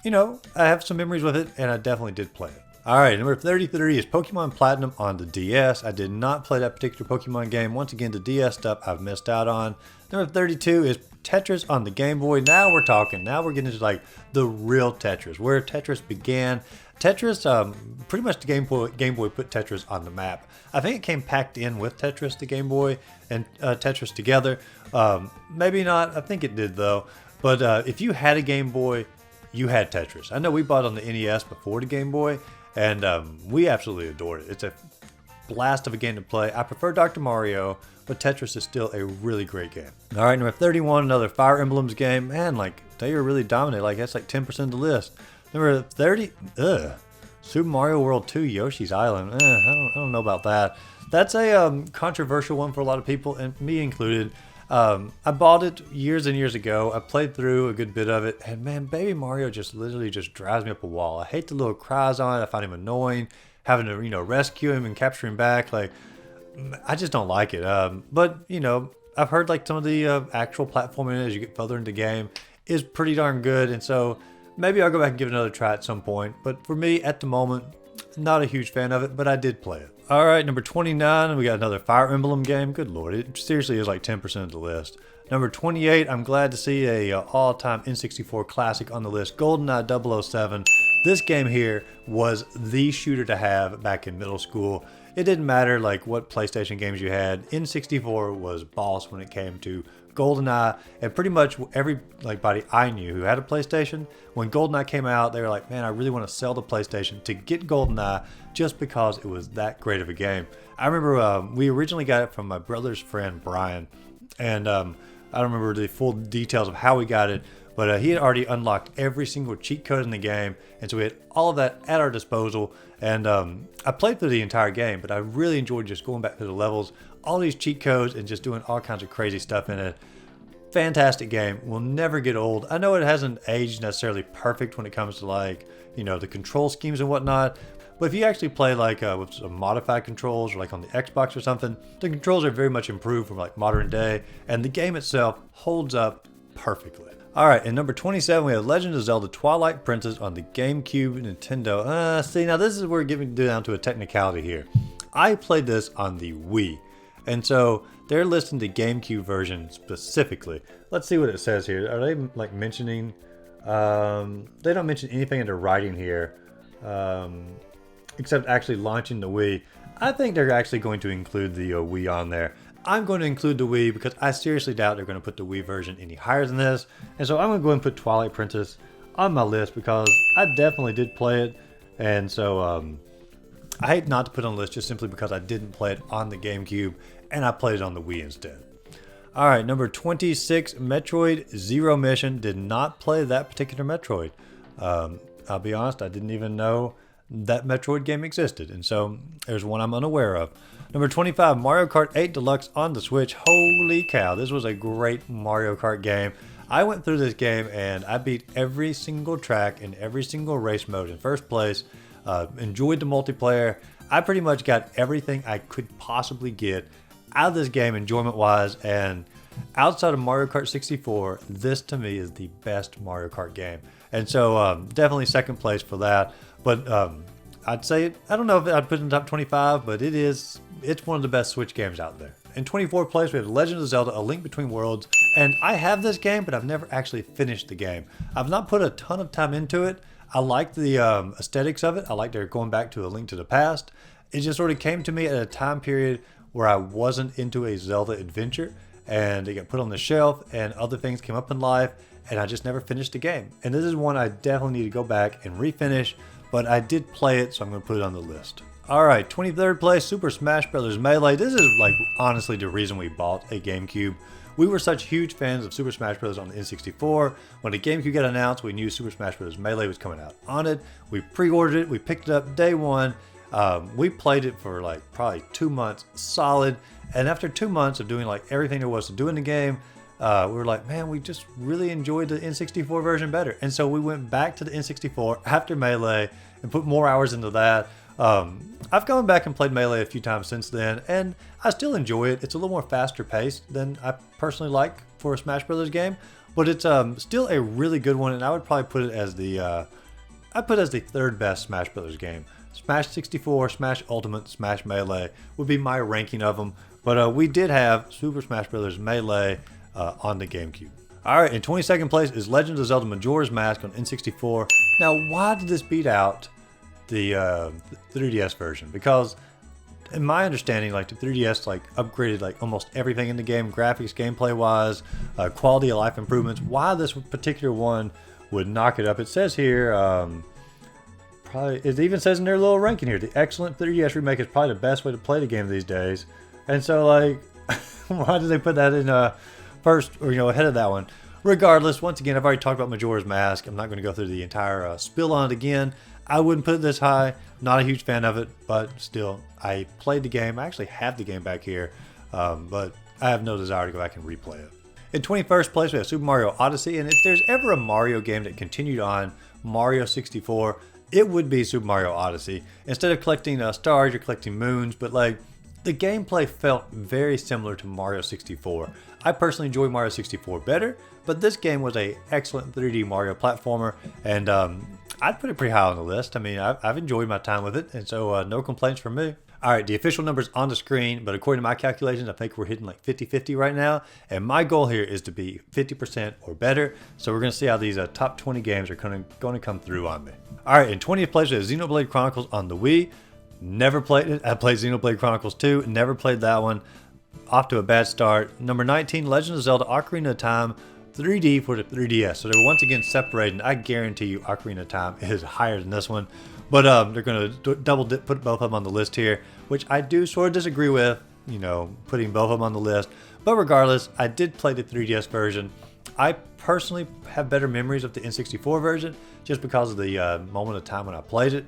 you know, I have some memories with it, and I definitely did play it. All right, number 33 is Pokemon Platinum on the DS. I did not play that particular Pokemon game. Once again, the DS stuff I've missed out on. Number 32 is Tetris on the Game Boy. Now we're talking. Now we're getting into like the real Tetris, where Tetris began. Tetris, pretty much the Game Boy put Tetris on the map. I think it came packed in with Tetris, the Game Boy, and Tetris together. Maybe not. I think it did though. But if you had a Game Boy, you had Tetris. I know we bought it on the NES before the Game Boy, and we absolutely adored it. It's a blast of a game to play. I prefer Dr. Mario, but Tetris is still a really great game. All right, number 31, another Fire Emblems game. Man, like, they are really dominant. Like, that's like 10% of the list. Number 30, Super Mario World 2 Yoshi's Island. I don't know about that. That's a controversial one for a lot of people, and me included. I bought it years and years ago. I played through a good bit of it, and man, Baby Mario just literally just drives me up a wall. I hate the little cries on it. I find him annoying, having to, you know, rescue him and capture him back. Like, I just don't like it. But, you know, I've heard like some of the actual platforming as you get further into the game is pretty darn good, and so maybe I'll go back and give it another try at some point. But for me, at the moment, Not a huge fan of it, but I did play it. All right, number 29, we got another Fire Emblem game. Good lord, it seriously is like 10% of the list. Number 28, I'm glad to see a all-time N64 classic on the list, GoldenEye 007. This game here was the shooter to have back in middle school. It didn't matter like what PlayStation games you had. N64 was boss when it came to GoldenEye, and pretty much everybody I knew who had a PlayStation, when GoldenEye came out, they were like, man, I really want to sell the PlayStation to get GoldenEye just because it was that great of a game. I remember we originally got it from my brother's friend Brian, and I don't remember the full details of how we got it, but he had already unlocked every single cheat code in the game, and so we had all of that at our disposal. And I played through the entire game, but I really enjoyed just going back to the levels, all these cheat codes, and just doing all kinds of crazy stuff in it. Fantastic game, will never get old. I know it hasn't aged necessarily perfect when it comes to like, you know, the control schemes and whatnot, but if you actually play like with some modified controls or like on the Xbox or something, the controls are very much improved from like modern day, and the game itself holds up perfectly. All right, and number 27, we have Legend of Zelda Twilight Princess on the Gamecube Nintendo. See, now this is where we're getting down to a technicality here. I played this on the Wii, and so they're listing the Gamecube version specifically. Let's see what it says here. Are they like mentioning? They don't mention anything in the writing here, except actually launching the Wii. I think they're actually going to include the Wii on there. I'm going to include the Wii because I seriously doubt they're going to put the Wii version any higher than this. And so I'm going to go ahead and put Twilight Princess on my list because I definitely did play it. And so I hate not to put it on the list just simply because I didn't play it on the GameCube and I played it on the Wii instead. All right, number 26, Metroid Zero Mission. Did not play that particular Metroid. I'll be honest, I didn't even know that Metroid game existed. And so there's one I'm unaware of. Number 25, Mario Kart 8 Deluxe on the Switch. Holy cow, this was a great Mario Kart game. I went through this game and I beat every single track in every single race mode in first place. Enjoyed the multiplayer. I pretty much got everything I could possibly get out of this game enjoyment-wise, and outside of Mario Kart 64, this to me is the best Mario Kart game. And so definitely second place for that. But I'd say, I don't know if I'd put it in the top 25, but it's one of the best Switch games out there. In 24th place, we have Legend of Zelda: A Link Between Worlds, and I have this game, but I've never actually finished the game. I've not put a ton of time into it. I like the aesthetics of it. I like they're going back to A Link to the Past. It just sort of came to me at a time period where I wasn't into a Zelda adventure, and it got put on the shelf, and other things came up in life, and I just never finished the game. And this is one I definitely need to go back and refinish, but I did play it, so I'm going to put it on the list. All right, 23rd place, Super Smash Bros. Melee. This is like honestly the reason we bought a GameCube. We were such huge fans of Super Smash Bros. On the N64. When the GameCube got announced, we knew Super Smash Bros. Melee was coming out on it. We pre-ordered it, we picked it up day one. We played it for like probably 2 months solid. And after 2 months of doing like everything there was to do in the game, we were like, man, we just really enjoyed the N64 version better. And so we went back to the N64 after Melee and put more hours into that. I've gone back and played Melee a few times since then, and I still enjoy it. It's a little more faster paced than I personally like for a Smash Brothers game, but it's still a really good one, and I would probably put it as the third best Smash Brothers game. Smash 64, Smash Ultimate, Smash Melee would be my ranking of them, but we did have Super Smash Brothers Melee on the GameCube. All right, in 22nd place is Legend of Zelda Majora's Mask on N64. Now, why did this beat out the 3DS version? Because in my understanding, like the 3DS like upgraded like almost everything in the game, graphics, gameplay wise, quality of life improvements. Why this particular one would knock it up? It says here, probably it even says in their little ranking here, the excellent 3DS remake is probably the best way to play the game these days. And so like, why did they put that in first, or ahead of that one? Regardless, once again, I've already talked about Majora's Mask. I'm not going to go through the entire spill on it again. I wouldn't put it this high. Not a huge fan of it, but still, I played the game. I actually have the game back here, but I have no desire to go back and replay it. In 21st place, we have Super Mario Odyssey, and if there's ever a Mario game that continued on Mario 64, it would be Super Mario Odyssey. Instead of collecting stars, you're collecting moons, but like the gameplay felt very similar to Mario 64. I personally enjoy Mario 64 better, but this game was an excellent 3D Mario platformer, and I'd put it pretty high on the list. I mean, I've enjoyed my time with it, and so no complaints from me. All right, the official number's on the screen, but according to my calculations, I think we're hitting like 50-50 right now. And my goal here is to be 50% or better. So we're going to see how these top 20 games are going to come through on me. All right, in 20th place is Xenoblade Chronicles on the Wii. Never played it. I played Xenoblade Chronicles 2. Never played that one. Off to a bad start. Number 19, Legend of Zelda Ocarina of Time 3D for the 3DS. So they're once again separated. I guarantee you Ocarina of Time is higher than this one. But they're going to put both of them on the list here, which I do sort of disagree with, you know, putting both of them on the list. But regardless, I did play the 3DS version. I personally have better memories of the N64 version just because of the moment of time when I played it.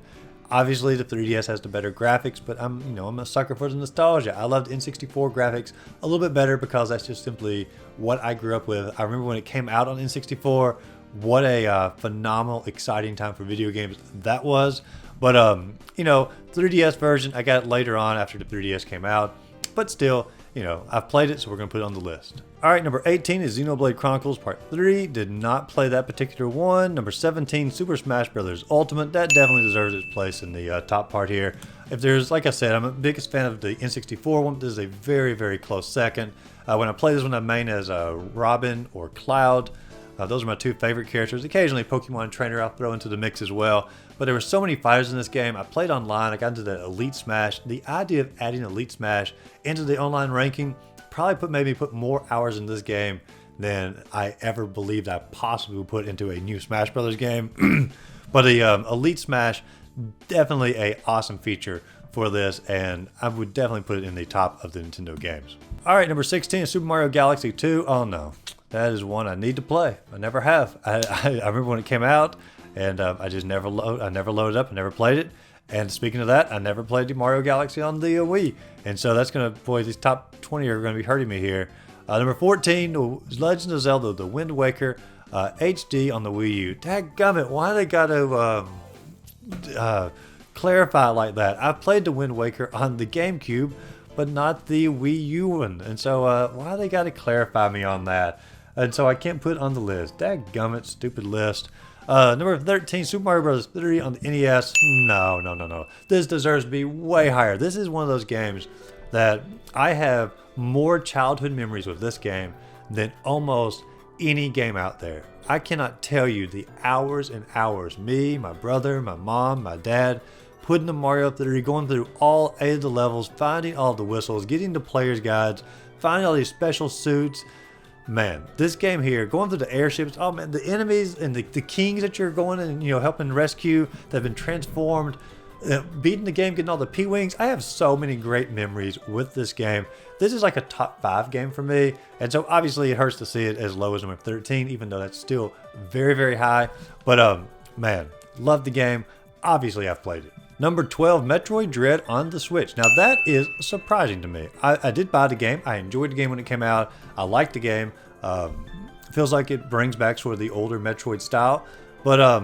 Obviously, the 3DS has the better graphics, but I'm a sucker for the nostalgia. I loved N64 graphics a little bit better because that's just simply what I grew up with. I remember when it came out on N64, what a phenomenal, exciting time for video games that was. But, 3DS version, I got it later on after the 3DS came out. But still, I've played it, so we're going to put it on the list. All right, number 18 is Xenoblade Chronicles Part 3. Did not play that particular one. Number 17, Super Smash Bros. Ultimate. That definitely deserves its place in the top part here. If there's, like I said, I'm a biggest fan of the N64 one. This is a very, very close second. When I play this one, I main as Robin or Cloud. Those are my two favorite characters. Occasionally, Pokemon Trainer I'll throw into the mix as well. But there were so many fighters in this game. I played online. I got into the Elite Smash. The idea of adding Elite Smash into the online ranking probably put more hours in this game than I ever believed I possibly would put into a new Smash Brothers game. But the Elite Smash, definitely a awesome feature for this, and I would definitely put it in the top of the Nintendo games. All right, number 16 is Super Mario Galaxy 2. Oh no. That is one I need to play. I never have. I remember when it came out, and I never loaded up. I never played it. And speaking of that, I never played the Mario Galaxy on the Wii. And so that's going to, boy, these top 20 are going to be hurting me here. Number 14, Legend of Zelda: The Wind Waker HD on the Wii U. Dadgummit, why they got to clarify it like that? I played the Wind Waker on the Gamecube, but not the Wii U one. And so why they got to clarify me on that? And so I can't put it on the list. Dadgummit, stupid list. Number 13, Super Mario Bros. 3 on the NES. No. This deserves to be way higher. This is one of those games that I have more childhood memories with this game than almost any game out there. I cannot tell you the hours and hours me, my brother, my mom, my dad, putting the Mario 3, going through all 8 of the levels, finding all the whistles, getting the player's guides, finding all these special suits. Man, this game here, going through the airships, oh man, the enemies and the kings that you're going and helping rescue that have been transformed, beating the game, getting all the P-Wings. I have so many great memories with this game. This is like a top 5 game for me, and so obviously it hurts to see it as low as number 13, even though that's still very, very high. But man, love the game. Obviously I've played it. Number 12, Metroid Dread on the Switch. Now that is surprising to me. I did buy the game. I enjoyed the game when it came out. I liked the game. Feels like it brings back sort of the older Metroid style. But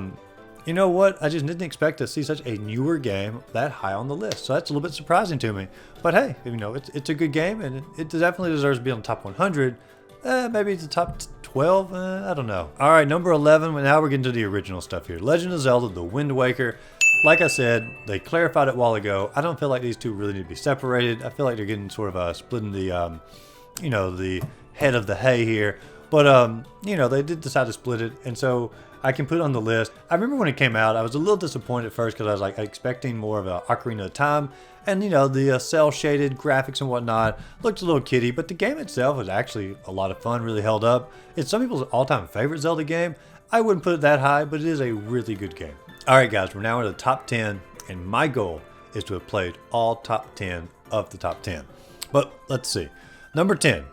you know what? I just didn't expect to see such a newer game that high on the list. So that's a little bit surprising to me. But hey, it's a good game, and it definitely deserves to be on the top 100. Maybe it's the top 12. I don't know. All right, number 11. Now we're getting to the original stuff here. Legend of Zelda: The Wind Waker. Like I said, they clarified it a while ago. I don't feel like these two really need to be separated. I feel like they're getting sort of splitting the, the head of the hay here. But, they did decide to split it. And so I can put it on the list. I remember when it came out, I was a little disappointed at first because I was like expecting more of a Ocarina of Time. And, the cel-shaded graphics and whatnot looked a little kiddie. But the game itself was actually a lot of fun, really held up. It's some people's all-time favorite Zelda game. I wouldn't put it that high, but it is a really good game. All right, guys, we're now in the top 10, and my goal is to have played all top 10 of the top 10. But let's see. Number 10,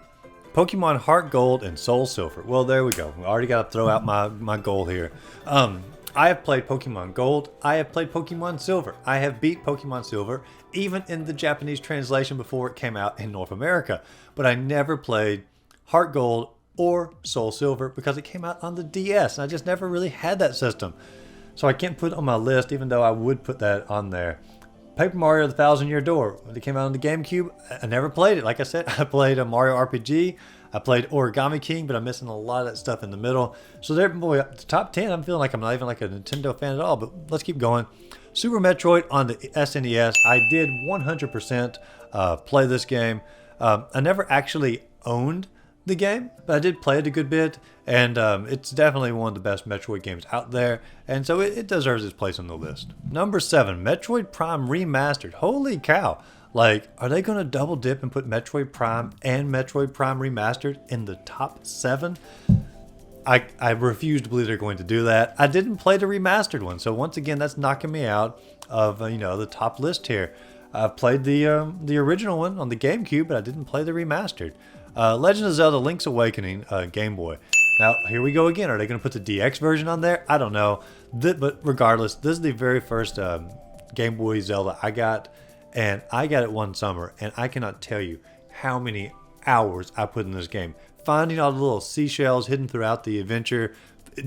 Pokemon Heart Gold and Soul Silver. Well, there we go. We already got to throw out my goal here. I have played Pokemon Gold. I have played Pokemon Silver. I have beat Pokemon Silver, even in the Japanese translation before it came out in North America. But I never played Heart Gold or Soul Silver because it came out on the DS, and I just never really had that system. So I can't put it on my list, even though I would put that on there. Paper Mario: The Thousand Year Door. When it came out on the GameCube, I never played it. Like I said, I played a Mario RPG. I played Origami King, but I'm missing a lot of that stuff in the middle. So there, boy, the top 10, I'm feeling like I'm not even like a Nintendo fan at all, but let's keep going. Super Metroid on the SNES. I did 100% play this game. I never actually owned the game, but I did play it a good bit, and it's definitely one of the best Metroid games out there, and so it deserves its place on the list. Number 7, Metroid Prime Remastered. Holy cow! Like, are they going to double dip and put Metroid Prime and Metroid Prime Remastered in the top 7? I refuse to believe they're going to do that. I didn't play the remastered one, so once again, that's knocking me out of the top list here. I played the original one on the Gamecube, but I didn't play the remastered. Legend of Zelda: Link's Awakening, Game Boy. Now here we go again. Are they going to put the DX version on there? I don't know. But regardless, this is the very first Game Boy Zelda I got, and I got it one summer, and I cannot tell you how many hours I put in this game. Finding all the little seashells hidden throughout the adventure,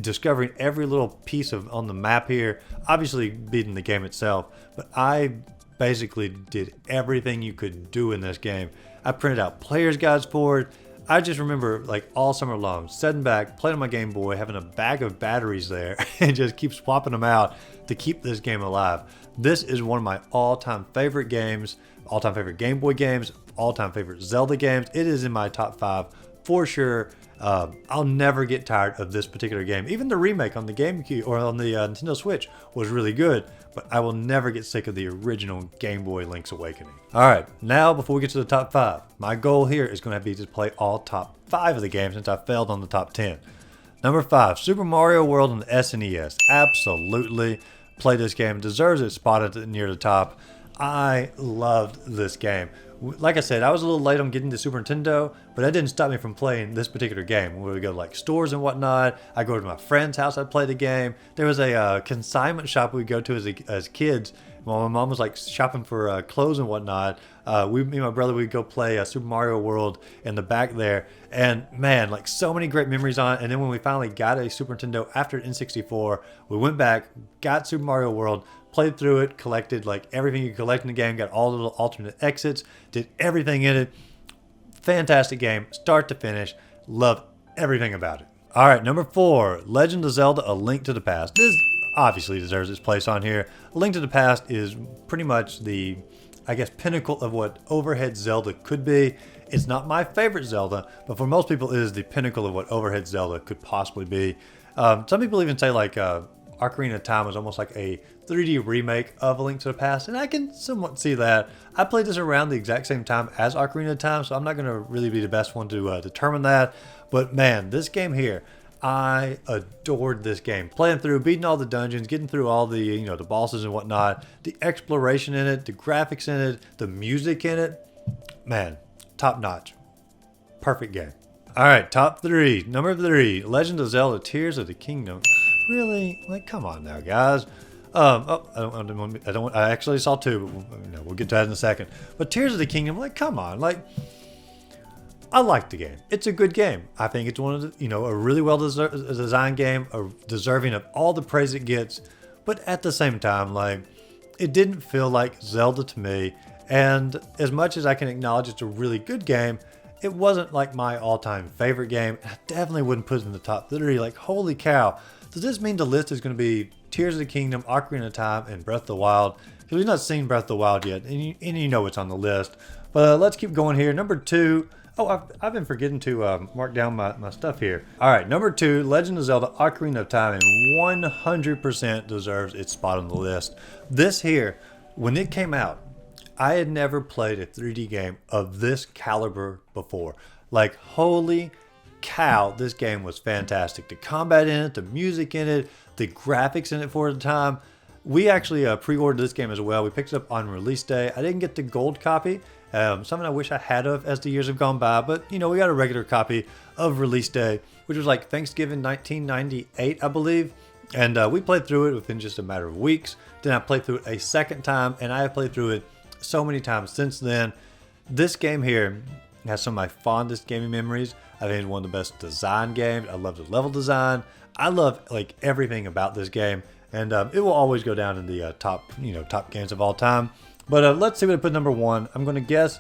discovering every little piece on the map here, obviously beating the game itself, but I basically did everything you could do in this game. I printed out player's guides for it. I just remember like all summer long, sitting back, playing on my Game Boy, having a bag of batteries there, and just keep swapping them out to keep this game alive. This is one of my all-time favorite games, all-time favorite Game Boy games, all-time favorite Zelda games. It is in my top 5 for sure. I'll never get tired of this particular game. Even the remake on the GameCube or on the Nintendo Switch was really good, but I will never get sick of the original Game Boy Link's Awakening. All right, now before we get to the top 5, my goal here is going to be to play all top 5 of the games since I failed on the top 10. Number 5, Super Mario World on the SNES. Absolutely play this game. Deserves its spot near the top. I loved this game. Like I said, I was a little late on getting the Super Nintendo, but that didn't stop me from playing this particular game. When we go to like stores and whatnot, I go to my friend's house, I'd play the game. There was a consignment shop we'd go to as kids. While my mom was like shopping for clothes and whatnot, me and my brother, we'd go play Super Mario World in the back there. And man, like so many great memories on it. And then when we finally got a Super Nintendo after N64, we went back, got Super Mario World, played through it, collected like everything you could collect in the game, got all the little alternate exits, did everything in it. Fantastic game, start to finish. Love everything about it. All right, number 4, Legend of Zelda: A Link to the Past. This obviously deserves its place on here. A Link to the Past is pretty much the, I guess, pinnacle of what overhead Zelda could be. It's not my favorite Zelda, but for most people it is the pinnacle of what overhead Zelda could possibly be. Some people even say like Ocarina of Time was almost like a 3D remake of A Link to the Past, and I can somewhat see that. I played this around the exact same time as Ocarina of Time, so I'm not going to really be the best one to determine that. But man, this game here, I adored this game. Playing through, beating all the dungeons, getting through all the the bosses and whatnot, the exploration in it, the graphics in it, the music in it, man, top notch. Perfect game. All right, top 3. Number 3, Legend of Zelda: Tears of the Kingdom. Really? Like, come on now, guys. I actually saw 2, but we'll get to that in a second. But Tears of the Kingdom, like, come on. Like, I like the game. It's a good game. I think it's one of the, a really well designed game, deserving of all the praise it gets. But at the same time, like, it didn't feel like Zelda to me. And as much as I can acknowledge it's a really good game, it wasn't like my all-time favorite game. I definitely wouldn't put it in the top 3. Like, holy cow. Does this mean the list is going to be Tears of the Kingdom, Ocarina of Time, and Breath of the Wild? Because we've not seen Breath of the Wild yet, and you know it's on the list. But let's keep going here. Number 2. Oh, I've been forgetting to mark down my stuff here. All right, number 2, Legend of Zelda: Ocarina of Time, and 100% deserves its spot on the list. This here, when it came out, I had never played a 3D game of this caliber before. Like, holy cow, this game was fantastic. The combat in it, the music in it, the graphics in it for the time. We actually pre-ordered this game as well. We picked it up on release day. I didn't get the gold copy, something I wish I had of as the years have gone by, but we got a regular copy of release day, which was like Thanksgiving 1998, I believe. And we played through it within just a matter of weeks. Then I played through it a second time, and I have played through it so many times since then. This game here has some of my fondest gaming memories. I think it's one of the best design games. I love the level design. I love like everything about this game, and it will always go down in the top games of all time. But let's see what I put number 1. I'm going to guess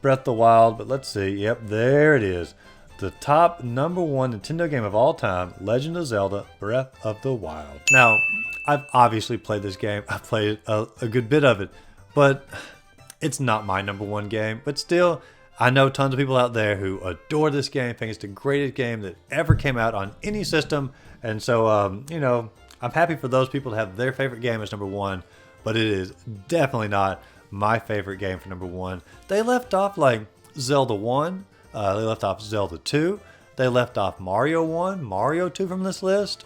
Breath of the Wild, but let's see. Yep, there it is. the top number one Nintendo game of all time, Legend of Zelda Breath of the Wild. Now, I've obviously played this game. I've played a good bit of it, but it's not my number one game. But still, I know tons of people out there who adore this game, think it's the greatest game that ever came out on any system. And so, you know, I'm happy for those people to have their favorite game as number one, but it is definitely not my favorite game for number one. They left off like Zelda 1, they left off Zelda 2, they left off Mario 1, Mario 2 from this list.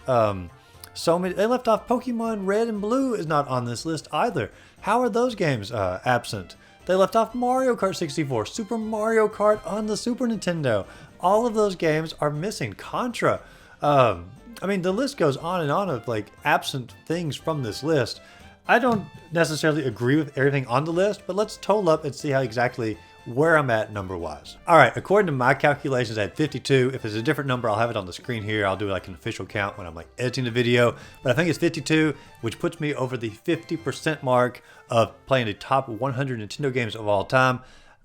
So many, they left off Pokemon Red and Blue is not on this list either. How are those games absent? They left off Mario Kart 64, Super Mario Kart on the Super Nintendo. All of those games are missing. Contra. I mean, the list goes on and on of like absent things from this list. I don't necessarily agree with everything on the list, but let's total up and see how exactly where I'm at number-wise. All right, according to my calculations, I had 52. If it's a different number, I'll have it on the screen here. I'll do like an official count when I'm like editing the video, but I think it's 52, which puts me over the 50% mark of playing the top 100 Nintendo games of all time.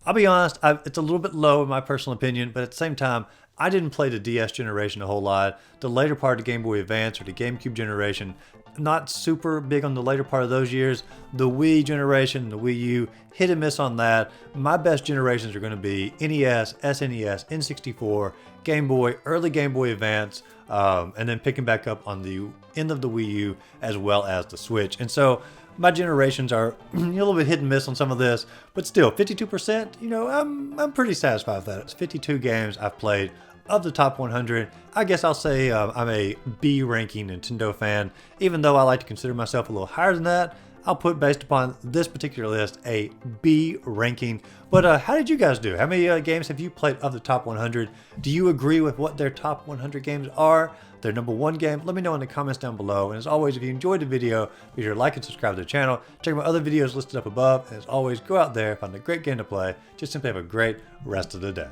I'll be honest, it's a little bit low in my personal opinion, but at the same time, I didn't play the DS generation a whole lot. The later part of the Game Boy Advance or the Gamecube generation, not super big on the later part of those years. The Wii generation, the Wii U, hit and miss on that. My best generations are going to be NES, SNES, N64, Game Boy, early Game Boy Advance, and then picking back up on the end of the Wii U as well as the Switch. And so my generations are a little bit hit and miss on some of this, but still 52%, you know, I'm pretty satisfied with that. It's 52 games I've played of the top 100. I guess I'll say I'm a B ranking Nintendo fan. Even though I like to consider myself a little higher than that, I'll put, based upon this particular list, a B ranking. But how did you guys do? How many games have you played of the top 100? Do you agree with what their top 100 games are? Their number one game? Let me know in the comments down below. And as always, if you enjoyed the video, be sure to like and subscribe to the channel. Check my other videos listed up above. And as always, go out there, find a great game to play. Just simply have a great rest of the day.